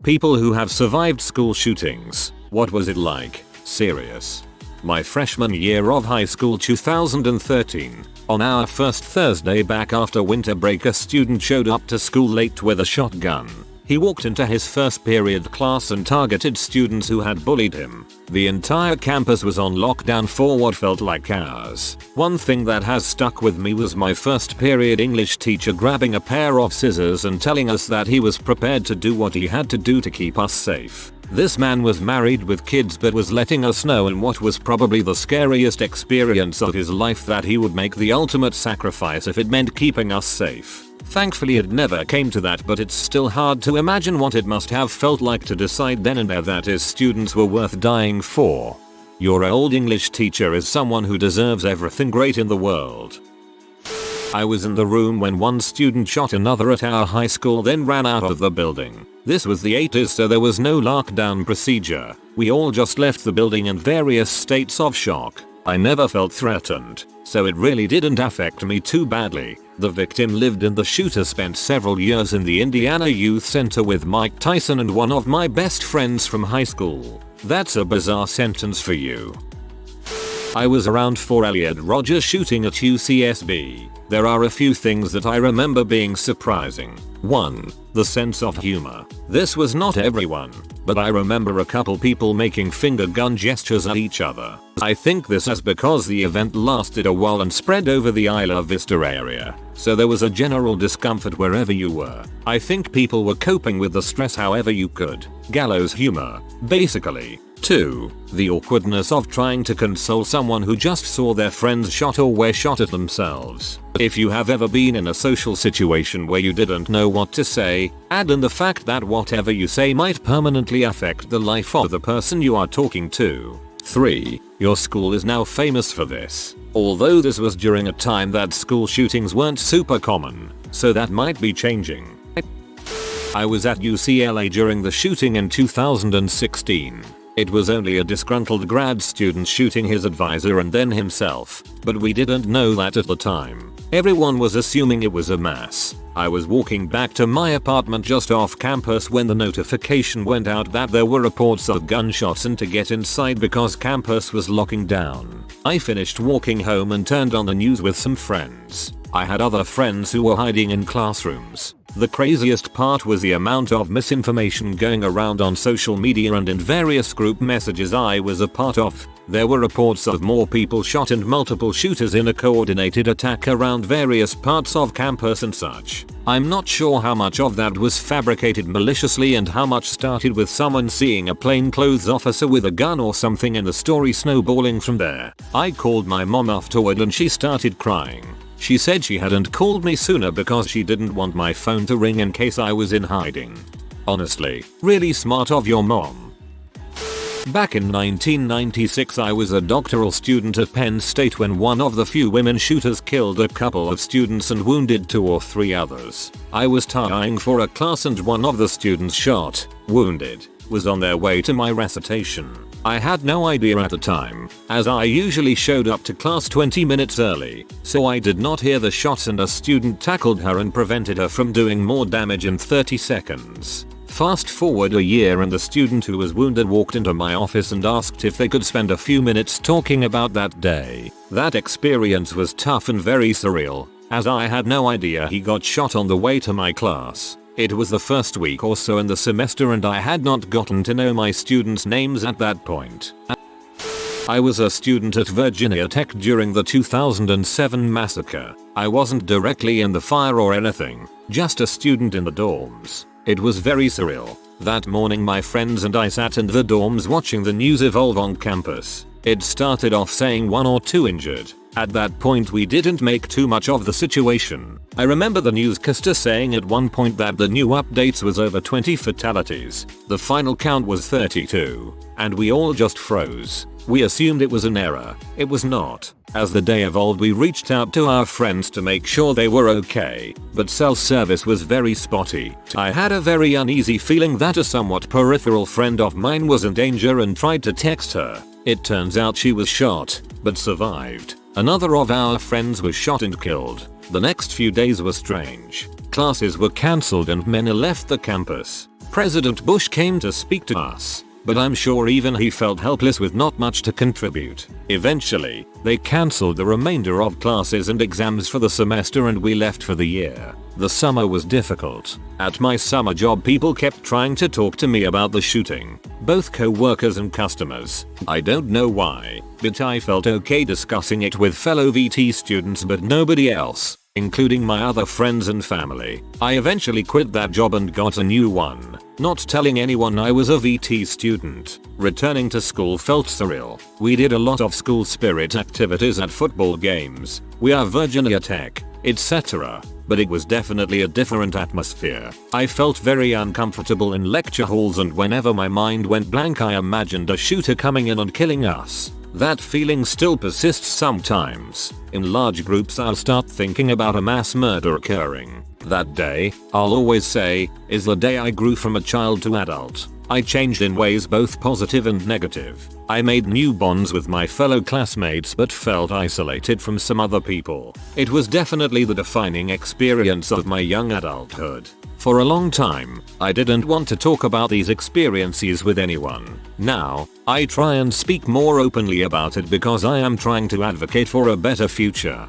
People who have survived school shootings. What was it like? Serious. My freshman year of high school 2013. On our first Thursday back after winter break, a student showed up to school late with a shotgun. He walked into his first period class and targeted students who had bullied him. The entire campus was on lockdown for what felt like hours. One thing that has stuck with me was my first period English teacher grabbing a pair of scissors and telling us that he was prepared to do what he had to do to keep us safe. This man was married with kids but was letting us know in what was probably the scariest experience of his life that he would make the ultimate sacrifice if it meant keeping us safe. Thankfully it never came to that, but it's still hard to imagine what it must have felt like to decide then and there that his students were worth dying for. Your old English teacher is someone who deserves everything great in the world. I was in the room when one student shot another at our high school then ran out of the building. This was the 80s, so there was no lockdown procedure. We all just left the building in various states of shock. I never felt threatened, so it really didn't affect me too badly. The victim lived and the shooter spent several years in the Indiana Youth Center with Mike Tyson and one of my best friends from high school. That's a bizarre sentence for you. I was around for Elliot Rodgers shooting at UCSB. There are a few things that I remember being surprising. 1. The sense of humor. This was not everyone, but I remember a couple people making finger gun gestures at each other. I think this is because the event lasted a while and spread over the Isla Vista area, so there was a general discomfort wherever you were. I think people were coping with the stress however you could. Gallows humor, basically. 2. The awkwardness of trying to console someone who just saw their friends shot or were shot at themselves. If you have ever been in a social situation where you didn't know what to say, add in the fact that whatever you say might permanently affect the life of the person you are talking to. 3. Your school is now famous for this. Although this was during a time that school shootings weren't super common, so that might be changing. I was at UCLA during the shooting in 2016. It was only a disgruntled grad student shooting his advisor and then himself, but we didn't know that at the time. Everyone was assuming it was a mass. I was walking back to my apartment just off campus when the notification went out that there were reports of gunshots and to get inside because campus was locking down. I finished walking home and turned on the news with some friends. I had other friends who were hiding in classrooms. The craziest part was the amount of misinformation going around on social media and in various group messages I was a part of. There were reports of more people shot and multiple shooters in a coordinated attack around various parts of campus and such. I'm not sure how much of that was fabricated maliciously and how much started with someone seeing a plainclothes officer with a gun or something and the story snowballing from there. I called my mom afterward and she started crying. She said she hadn't called me sooner because she didn't want my phone to ring in case I was in hiding. Honestly, really smart of your mom. Back in 1996 I was a doctoral student at Penn State when one of the few women shooters killed a couple of students and wounded 2 or 3 others. I was tying for a class and one of the students shot, wounded, was on their way to my recitation. I had no idea at the time, as I usually showed up to class 20 minutes early, so I did not hear the shots and a student tackled her and prevented her from doing more damage in 30 seconds. Fast forward a year and the student who was wounded walked into my office and asked if they could spend a few minutes talking about that day. That experience was tough and very surreal, as I had no idea he got shot on the way to my class. It was the first week or so in the semester and I had not gotten to know my students' names at that point. I was a student at Virginia Tech during the 2007 massacre. I wasn't directly in the fire or anything, just a student in the dorms. It was very surreal. That morning my friends and I sat in the dorms watching the news evolve on campus. It started off saying 1 or 2 injured. At that point we didn't make too much of the situation. I remember the newscaster saying at one point that the new updates was over 20 fatalities. The final count was 32. And we all just froze. We assumed it was an error. It was not. As the day evolved we reached out to our friends to make sure they were okay, but cell service was very spotty. I had a very uneasy feeling that a somewhat peripheral friend of mine was in danger and tried to text her. It turns out she was shot, but survived. Another of our friends was shot and killed. The next few days were strange. Classes were cancelled and many left the campus. President Bush came to speak to us, but I'm sure even he felt helpless with not much to contribute. Eventually, they cancelled the remainder of classes and exams for the semester and we left for the year. The summer was difficult. At my summer job, people kept trying to talk to me about the shooting, both co-workers and customers. I don't know why, but I felt okay discussing it with fellow VT students but nobody else, including my other friends and family. I eventually quit that job and got a new one, not telling anyone I was a VT student. Returning to school felt surreal. We did a lot of school spirit activities at football games. We are Virginia Tech, etc. But it was definitely a different atmosphere. I felt very uncomfortable in lecture halls and whenever my mind went blank I imagined a shooter coming in and killing us. That feeling still persists sometimes. In large groups I'll start thinking about a mass murder occurring. That day, I'll always say, is the day I grew from a child to adult. I changed in ways both positive and negative. I made new bonds with my fellow classmates but felt isolated from some other people. It was definitely the defining experience of my young adulthood. For a long time, I didn't want to talk about these experiences with anyone. Now, I try and speak more openly about it because I am trying to advocate for a better future.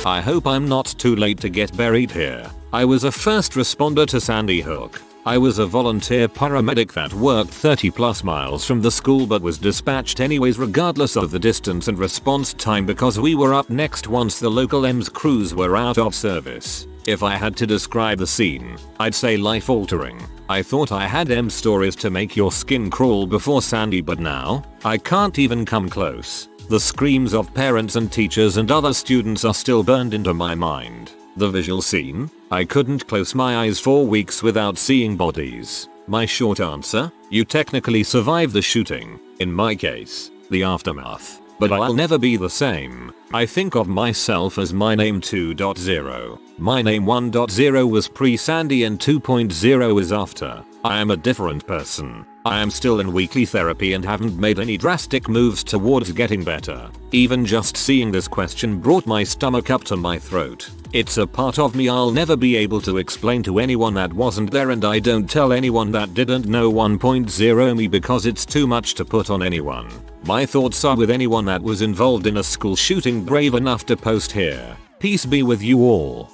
I hope I'm not too late to get buried here. I was a first responder to Sandy Hook. I was a volunteer paramedic that worked 30+ miles from the school but was dispatched anyways regardless of the distance and response time because we were up next once the local EMS crews were out of service. If I had to describe the scene, I'd say life-altering. I thought I had EMS stories to make your skin crawl before Sandy but now, I can't even come close. The screams of parents and teachers and other students are still burned into my mind. The visual scene? I couldn't close my eyes for weeks without seeing bodies. My short answer? You technically survived the shooting. In my case, the aftermath. But I'll never be the same. I think of myself as my name 2.0. My name 1.0 was pre-Sandy and 2.0 is after. I am a different person. I am still in weekly therapy and haven't made any drastic moves towards getting better. Even just seeing this question brought my stomach up to my throat. It's a part of me I'll never be able to explain to anyone that wasn't there and I don't tell anyone that didn't know 1.0 me because it's too much to put on anyone. My thoughts are with anyone that was involved in a school shooting brave enough to post here. Peace be with you all.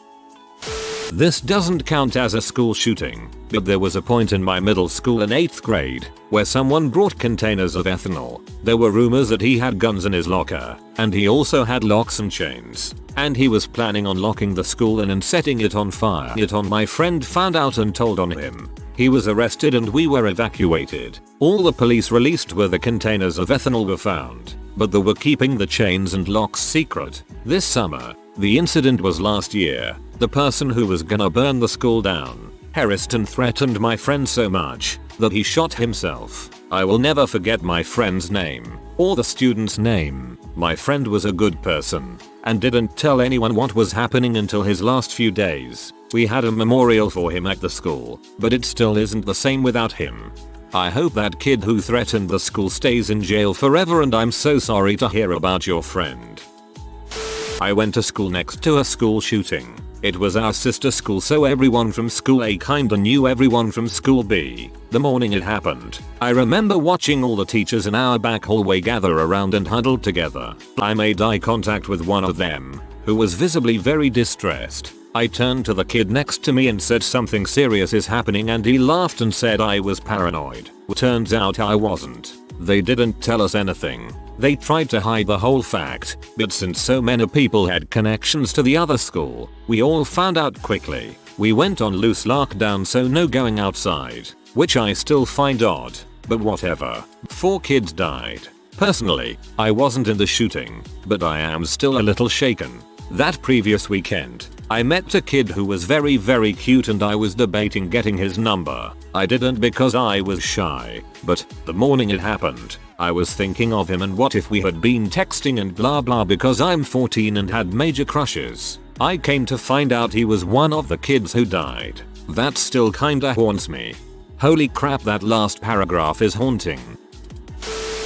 This doesn't count as a school shooting, but there was a point in my middle school in 8th grade where someone brought containers of ethanol. There were rumors that he had guns in his locker, and he also had locks and chains, and he was planning on locking the school in and setting it on fire. My friend found out and told on him. He was arrested and we were evacuated. All the police released where the containers of ethanol were found, but they were keeping the chains and locks secret. This summer, the incident was last year. The person who was gonna burn the school down harassed and threatened my friend so much that he shot himself. I will never forget my friend's name or the student's name. My friend was a good person and didn't tell anyone what was happening until his last few days. We had a memorial for him at the school, but it still isn't the same without him. I hope that kid who threatened the school stays in jail forever and I'm so sorry to hear about your friend. I went to school next to a school shooting. It was our sister school so everyone from school A kinda knew everyone from school B. The morning it happened, I remember watching all the teachers in our back hallway gather around and huddled together. I made eye contact with one of them, who was visibly very distressed. I turned to the kid next to me and said something serious is happening and he laughed and said I was paranoid. Turns out I wasn't. They didn't tell us anything. They tried to hide the whole fact, but since so many people had connections to the other school, we all found out quickly. We went on loose lockdown so no going outside, which I still find odd, but whatever. 4 kids died. Personally, I wasn't in the shooting, but I am still a little shaken. That previous weekend, I met a kid who was very cute and I was debating getting his number. I didn't because I was shy, but the morning it happened, I was thinking of him and what if we had been texting and blah blah because I'm 14 and had major crushes. I came to find out he was one of the kids who died. That still kinda haunts me. Holy crap, that last paragraph is haunting.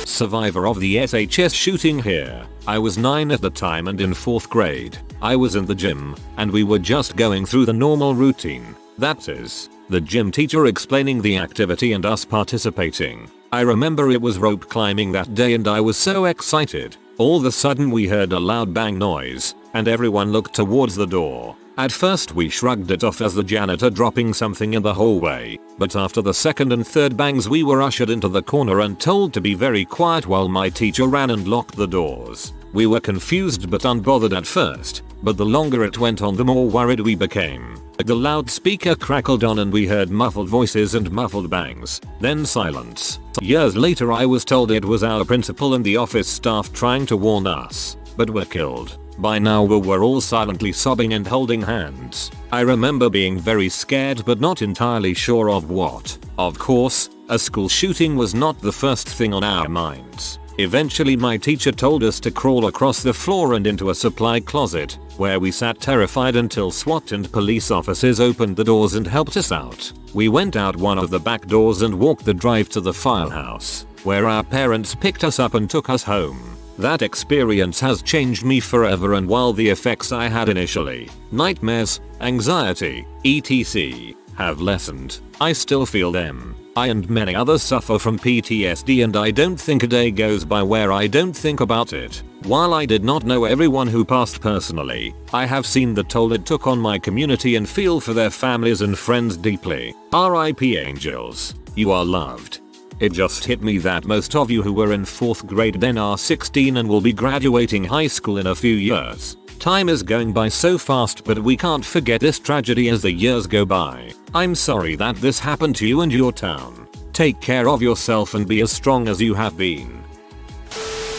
Survivor of the SHS shooting here. I was 9 at the time and in 4th grade. I was in the gym, and we were just going through the normal routine. That is, the gym teacher explaining the activity and us participating. I remember it was rope climbing that day and I was so excited. All of a sudden we heard a loud bang noise, and everyone looked towards the door. At first we shrugged it off as the janitor dropping something in the hallway, but after the second and third bangs we were ushered into the corner and told to be very quiet while my teacher ran and locked the doors. We were confused but unbothered at first, but the longer it went on the more worried we became. The loudspeaker crackled on and we heard muffled voices and muffled bangs, then silence. Years later I was told it was our principal and the office staff trying to warn us, but were killed. By now we were all silently sobbing and holding hands. I remember being very scared but not entirely sure of what. Of course, a school shooting was not the first thing on our minds. Eventually my teacher told us to crawl across the floor and into a supply closet, where we sat terrified until SWAT and police officers opened the doors and helped us out. We went out one of the back doors and walked the drive to the firehouse, where our parents picked us up and took us home. That experience has changed me forever, and while the effects I had initially, nightmares, anxiety, etc., have lessened, I still feel them. I and many others suffer from PTSD and I don't think a day goes by where I don't think about it. While I did not know everyone who passed personally, I have seen the toll it took on my community and feel for their families and friends deeply. RIP angels. You are loved. It just hit me that most of you who were in 4th grade then are 16 and will be graduating high school in a few years. Time is going by so fast, but we can't forget this tragedy as the years go by. I'm sorry that this happened to you and your town. Take care of yourself and be as strong as you have been.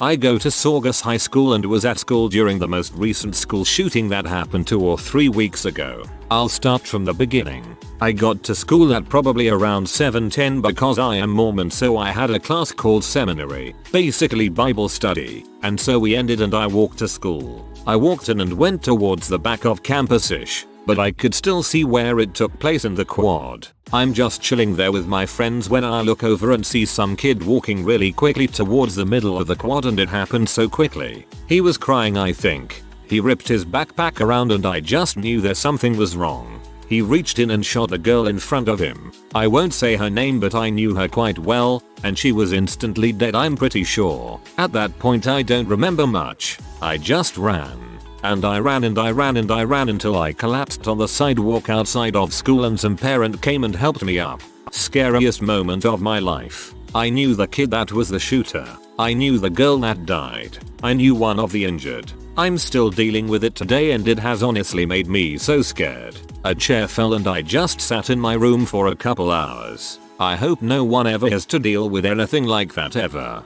I go to Saugus High School and was at school during the most recent school shooting that happened 2 or 3 weeks ago. I'll start from the beginning. I got to school at probably around 7:10 because I am Mormon, so I had a class called seminary, basically Bible study, and so we ended and I walked to school. I walked in and went towards the back of campus-ish, but I could still see where it took place in the quad. I'm just chilling there with my friends when I look over and see some kid walking really quickly towards the middle of the quad, and it happened so quickly. He was crying, I think. He ripped his backpack around and I just knew that something was wrong. He reached in and shot a girl in front of him. I won't say her name, but I knew her quite well, and she was instantly dead, I'm pretty sure. At that point I don't remember much. I just ran. And I ran and I ran and I ran until I collapsed on the sidewalk outside of school and some parent came and helped me up. Scariest moment of my life. I knew the kid that was the shooter. I knew the girl that died. I knew one of the injured. I'm still dealing with it today and it has honestly made me so scared. A chair fell and I just sat in my room for a couple hours. I hope no one ever has to deal with anything like that ever.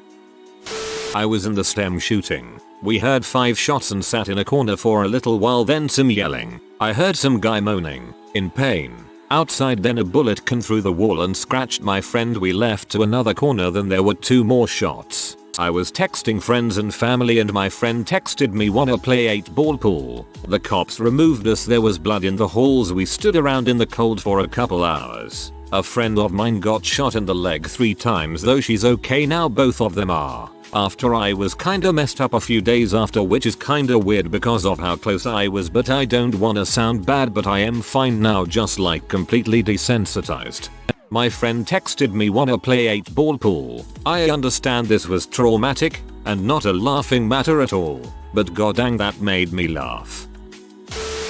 I was in the STEM shooting. We heard 5 shots and sat in a corner for a little while, then some yelling. I heard some guy moaning, in pain. Outside, then a bullet came through the wall and scratched my friend. We left to another corner, then there were 2 more shots. I was texting friends and family and my friend texted me, wanna play 8-ball pool. The cops removed us, there was blood in the halls, we stood around in the cold for a couple hours. A friend of mine got shot in the leg 3 times, though she's okay now, both of them are. After I was kinda messed up a few days after, which is kinda weird because of how close I was, but I don't wanna sound bad, but I am fine now, just like completely desensitized. My friend texted me, wanna play 8-ball pool. I understand this was traumatic and not a laughing matter at all, but goddamn that made me laugh.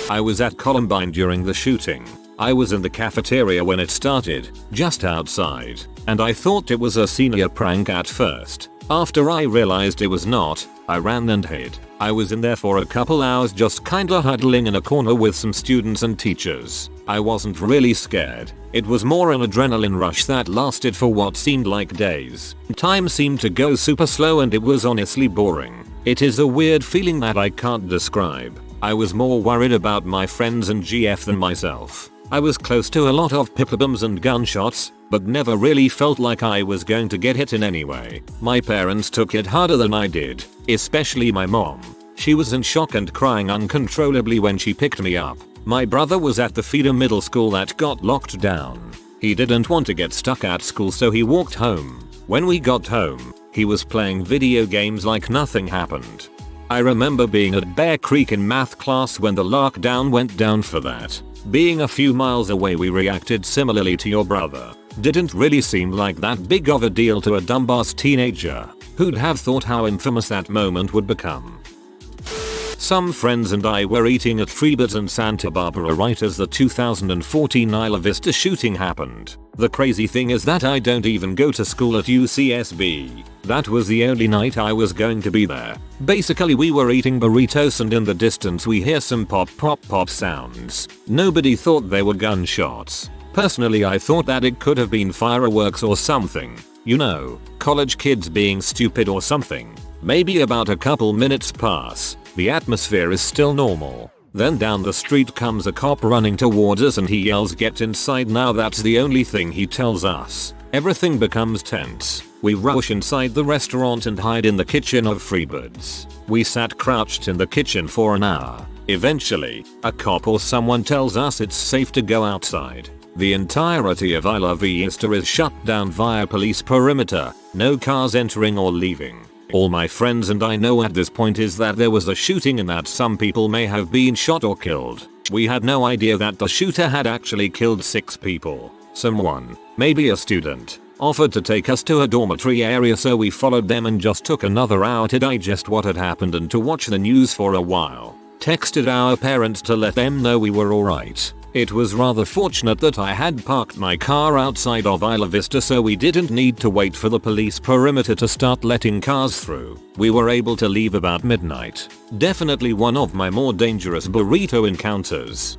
I was at Columbine during the shooting. I was in the cafeteria when it started, just outside, and I thought it was a senior prank at first. After I realized it was not, I ran and hid. I was in there for a couple hours just kinda huddling in a corner with some students and teachers. I wasn't really scared. It was more an adrenaline rush that lasted for what seemed like days. Time seemed to go super slow and it was honestly boring. It is a weird feeling that I can't describe. I was more worried about my friends and GF than myself. I was close to a lot of pip-bombs and gunshots, but never really felt like I was going to get hit in any way. My parents took it harder than I did, especially my mom. She was in shock and crying uncontrollably when she picked me up. My brother was at the feeder middle school that got locked down. He didn't want to get stuck at school, so he walked home. When we got home, he was playing video games like nothing happened. I remember being at Bear Creek in math class when the lockdown went down for that. Being a few miles away, we reacted similarly to your brother. Didn't really seem like that big of a deal to a dumbass teenager. Who'd have thought how infamous that moment would become? Some friends and I were eating at Freeburg's in Santa Barbara right as the 2014 Isla Vista shooting happened. The crazy thing is that I don't even go to school at UCSB. That was the only night I was going to be there. Basically, we were eating burritos and in the distance we hear some pop pop pop sounds. Nobody thought they were gunshots. Personally, I thought that it could have been fireworks or something. You know, college kids being stupid or something. Maybe about a couple minutes pass. The atmosphere is still normal. Then down the street comes a cop running towards us and he yells, "Get inside now." That's the only thing he tells us. Everything becomes tense. We rush inside the restaurant and hide in the kitchen of Freeburg's. We sat crouched in the kitchen for an hour. Eventually, a cop or someone tells us it's safe to go outside. The entirety of Isla Vista is shut down via police perimeter. No cars entering or leaving. All my friends and I know at this point is that there was a shooting and that some people may have been shot or killed. We had no idea that the shooter had actually killed 6 people. Someone, maybe a student, offered to take us to a dormitory area, so we followed them and just took another hour to digest what had happened and to watch the news for a while. Texted our parents to let them know we were alright. It was rather fortunate that I had parked my car outside of Isla Vista, so we didn't need to wait for the police perimeter to start letting cars through. We were able to leave about midnight. Definitely one of my more dangerous burrito encounters.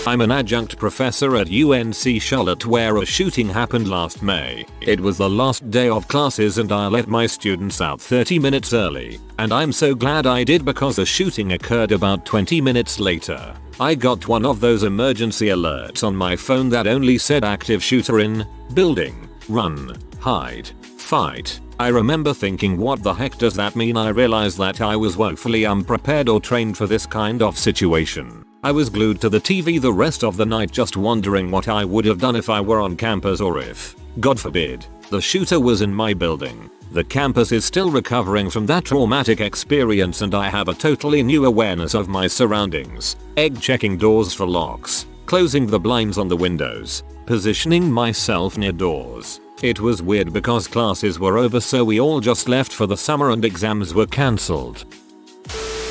I'm an adjunct professor at UNC Charlotte where a shooting happened last May. It was the last day of classes and I let my students out 30 minutes early. And I'm so glad I did, because the shooting occurred about 20 minutes later. I got one of those emergency alerts on my phone that only said active shooter in building, run, hide, fight. I remember thinking, what the heck does that mean? I realized that I was woefully unprepared or trained for this kind of situation. I was glued to the TV the rest of the night just wondering what I would have done if I were on campus, or if, God forbid, the shooter was in my building. The campus is still recovering from that traumatic experience and I have a totally new awareness of my surroundings. Checking doors for locks, closing the blinds on the windows, positioning myself near doors. It was weird because classes were over, so we all just left for the summer and exams were cancelled.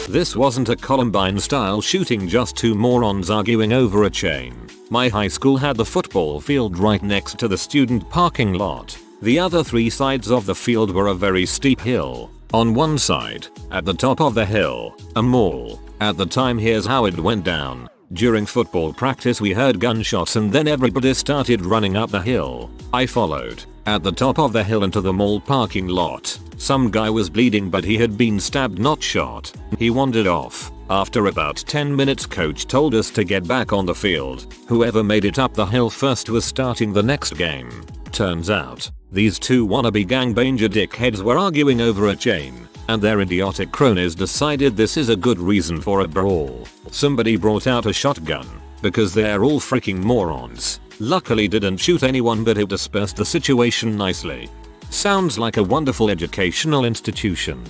This wasn't a Columbine style shooting, just 2 morons arguing over a chain. My high school had the football field right next to the student parking lot. The other 3 sides of the field were a very steep hill. On one side, at the top of the hill, a mall. At the time, here's how it went down. During football practice we heard gunshots and then everybody started running up the hill. I followed. At the top of the hill into the mall parking lot. Some guy was bleeding but he had been stabbed, not shot. He wandered off. After about 10 minutes coach told us to get back on the field. Whoever made it up the hill first was starting the next game. Turns out, these 2 wannabe gangbanger dickheads were arguing over a chain, and their idiotic cronies decided this is a good reason for a brawl. Somebody brought out a shotgun, because they're all freaking morons. Luckily didn't shoot anyone, but it dispersed the situation nicely. Sounds like a wonderful educational institution.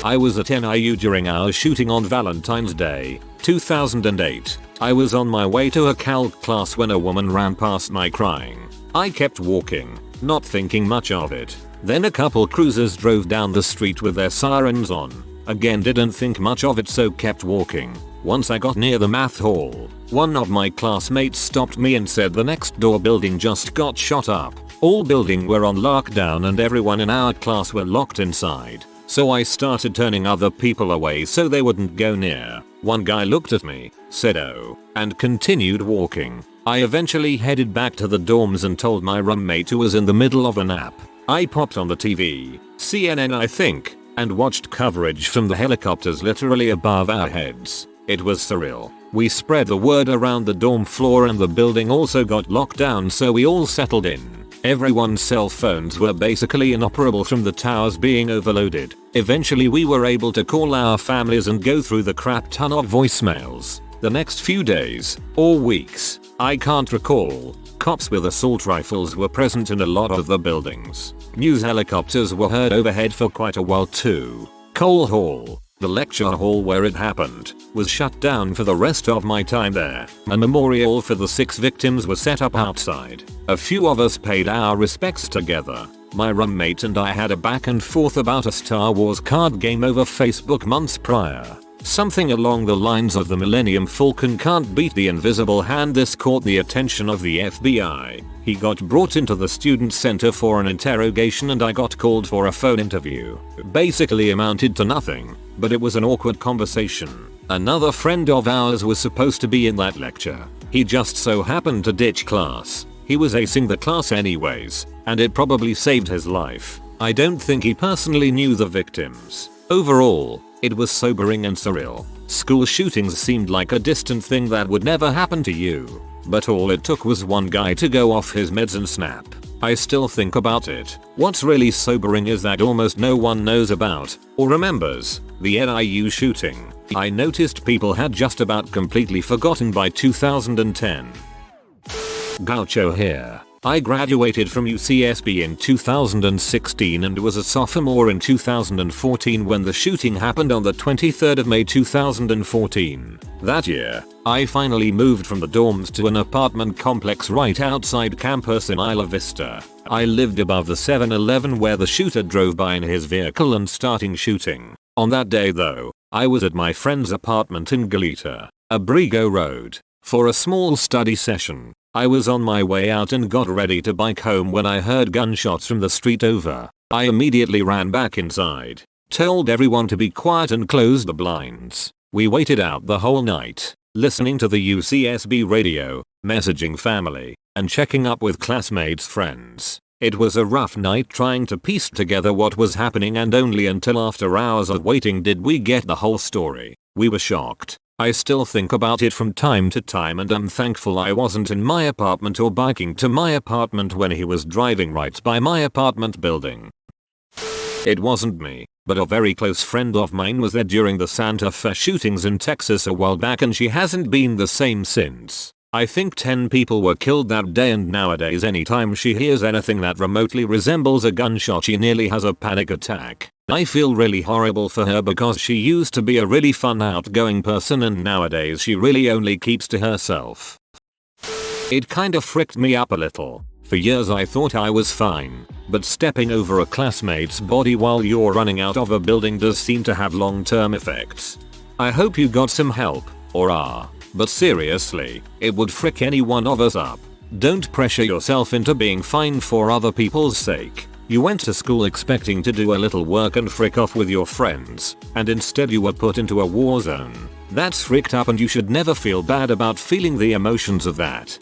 I was at NIU during our shooting on Valentine's Day, 2008. I was on my way to a calc class when a woman ran past me crying. I kept walking, not thinking much of it. Then a couple cruisers drove down the street with their sirens on. Again didn't think much of it, so kept walking. Once I got near the math hall, one of my classmates stopped me and said the next door building just got shot up. All buildings were on lockdown and everyone in our class were locked inside. So I started turning other people away so they wouldn't go near. One guy looked at me, said oh, and continued walking. I eventually headed back to the dorms and told my roommate, who was in the middle of a nap. I popped on the TV, CNN I think, and watched coverage from the helicopters literally above our heads. It was surreal. We spread the word around the dorm floor and the building also got locked down, so we all settled in. Everyone's cell phones were basically inoperable from the towers being overloaded. Eventually we were able to call our families and go through the crap ton of voicemails. The next few days, or weeks, I can't recall, cops with assault rifles were present in a lot of the buildings. News helicopters were heard overhead for quite a while too. Coal Hall, The lecture hall where it happened was shut down for the rest of my time there. A memorial for the 6 victims was set up outside. A few of us paid our respects together. My roommate and I had a back and forth about a Star Wars card game over Facebook months prior. Something along the lines of the Millennium Falcon can't beat the invisible hand. This caught the attention of the FBI. He got brought into the student center for an interrogation and I got called for a phone interview. Basically amounted to nothing, but it was an awkward conversation. Another friend of ours was supposed to be in that lecture. He just so happened to ditch class. He was acing the class anyways, and it probably saved his life. I don't think he personally knew the victims. Overall, it was sobering and surreal. School shootings seemed like a distant thing that would never happen to you. But all it took was one guy to go off his meds and snap. I still think about it. What's really sobering is that almost no one knows about, or remembers, the NIU shooting. I noticed people had just about completely forgotten by 2010. Gaucho here. I graduated from UCSB in 2016 and was a sophomore in 2014 when the shooting happened on the 23rd of May 2014. That year, I finally moved from the dorms to an apartment complex right outside campus in Isla Vista. I lived above the 7-Eleven where the shooter drove by in his vehicle and starting shooting. On that day though, I was at my friend's apartment in Goleta, Abrigo Road, for a small study session. I was on my way out and got ready to bike home when I heard gunshots from the street over. I immediately ran back inside, told everyone to be quiet and closed the blinds. We waited out the whole night, listening to the UCSB radio, messaging family, and checking up with classmates' friends. It was a rough night trying to piece together what was happening, and only until after hours of waiting did we get the whole story. We were shocked. I still think about it from time to time and I'm thankful I wasn't in my apartment or biking to my apartment when he was driving right by my apartment building. It wasn't me, but a very close friend of mine was there during the Santa Fe shootings in Texas a while back and she hasn't been the same since. I think 10 people were killed that day and nowadays anytime she hears anything that remotely resembles a gunshot she nearly has a panic attack. I feel really horrible for her because she used to be a really fun outgoing person and nowadays she really only keeps to herself. It kinda fricked me up a little. For years I thought I was fine, but stepping over a classmate's body while you're running out of a building does seem to have long-term effects. I hope you got some help, or are. But seriously, it would frick any one of us up. Don't pressure yourself into being fine for other people's sake. You went to school expecting to do a little work and frick off with your friends, and instead you were put into a war zone. That's fricked up and you should never feel bad about feeling the emotions of that.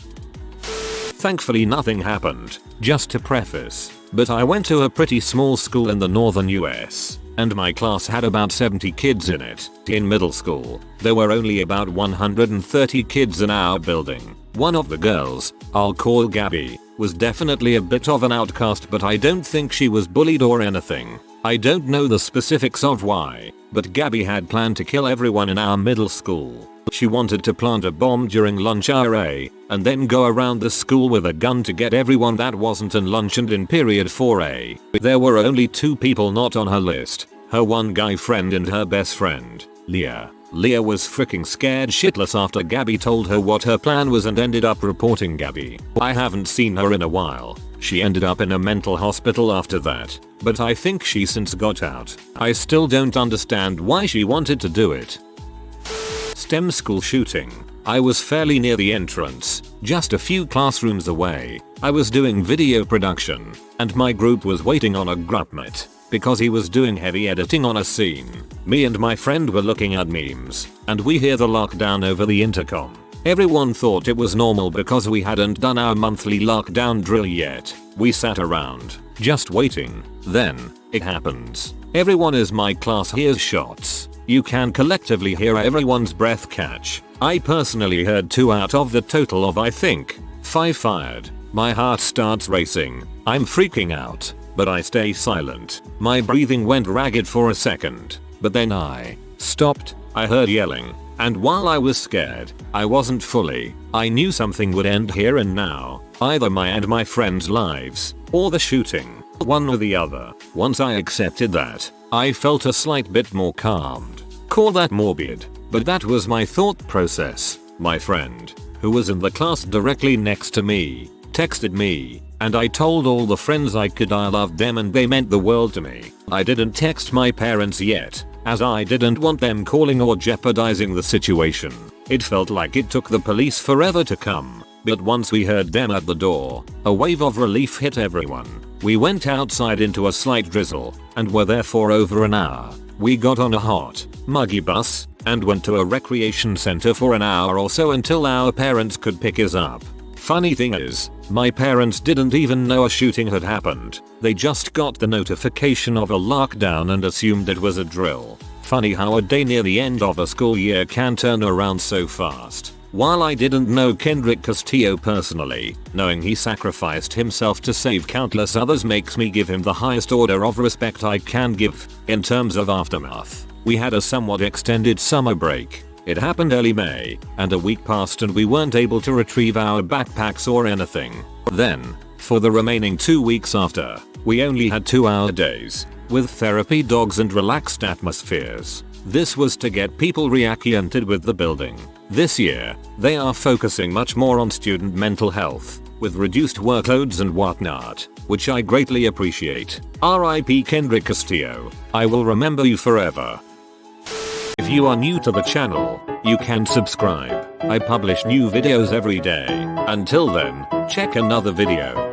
Thankfully nothing happened, just to preface, but I went to a pretty small school in the northern US. And my class had about 70 kids in it. In middle school, there were only about 130 kids in our building. One of the girls, I'll call Gabby, was definitely a bit of an outcast, but I don't think she was bullied or anything. I don't know the specifics of why, but Gabby had planned to kill everyone in our middle school. She wanted to plant a bomb during lunch hour A, and then go around the school with a gun to get everyone that wasn't in lunch and in period 4A. There were only 2 people not on her list, her one guy friend and her best friend, Leah. Leah was freaking scared shitless after Gabby told her what her plan was and ended up reporting Gabby. I haven't seen her in a while. She ended up in a mental hospital after that, but I think she since got out. I still don't understand why she wanted to do it. STEM school shooting. I was fairly near the entrance, just a few classrooms away. I was doing video production, and my group was waiting on a groupmate, because he was doing heavy editing on a scene. Me and my friend were looking at memes, and we hear the lockdown over the intercom. Everyone thought it was normal because we hadn't done our monthly lockdown drill yet. We sat around, just waiting. Then, it happens. Everyone in my class hears shots. You can collectively hear everyone's breath catch. I personally heard 2 out of the total of I think 5 fired. My heart starts racing. I'm freaking out, but I stay silent. My breathing went ragged for a second, but then I stopped. I heard yelling, and while I was scared, I wasn't fully. I knew something would end here and now, either my and my friends' lives, or the shooting, one or the other. Once I accepted that, I felt a slight bit more calmed. Call that morbid, but that was my thought process. My friend, who was in the class directly next to me, texted me, and I told all the friends I could I loved them and they meant the world to me. I didn't text my parents yet, as I didn't want them calling or jeopardizing the situation. It felt like it took the police forever to come, but once we heard them at the door, a wave of relief hit everyone. We went outside into a slight drizzle, and were there for over an hour. We got on a hot, muggy bus, and went to a recreation center for an hour or so until our parents could pick us up. Funny thing is, my parents didn't even know a shooting had happened. They just got the notification of a lockdown and assumed it was a drill. Funny how a day near the end of a school year can turn around so fast. While I didn't know Kendrick Castillo personally, knowing he sacrificed himself to save countless others makes me give him the highest order of respect I can give. In terms of aftermath, we had a somewhat extended summer break. It happened early May, and a week passed and we weren't able to retrieve our backpacks or anything. Then, for the remaining 2 weeks after, we only had 2-hour days, with therapy dogs and relaxed atmospheres. This was to get people reacquainted with the building. This year, they are focusing much more on student mental health, with reduced workloads and whatnot, which I greatly appreciate. RIP Kendrick Castillo, I will remember you forever. If you are new to the channel, you can subscribe. I publish new videos every day. Until then, check another video.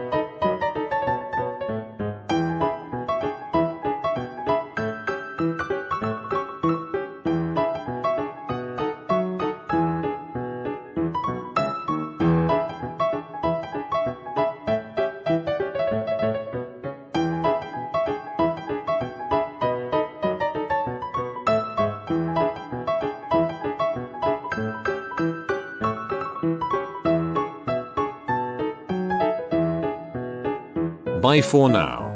Bye for now.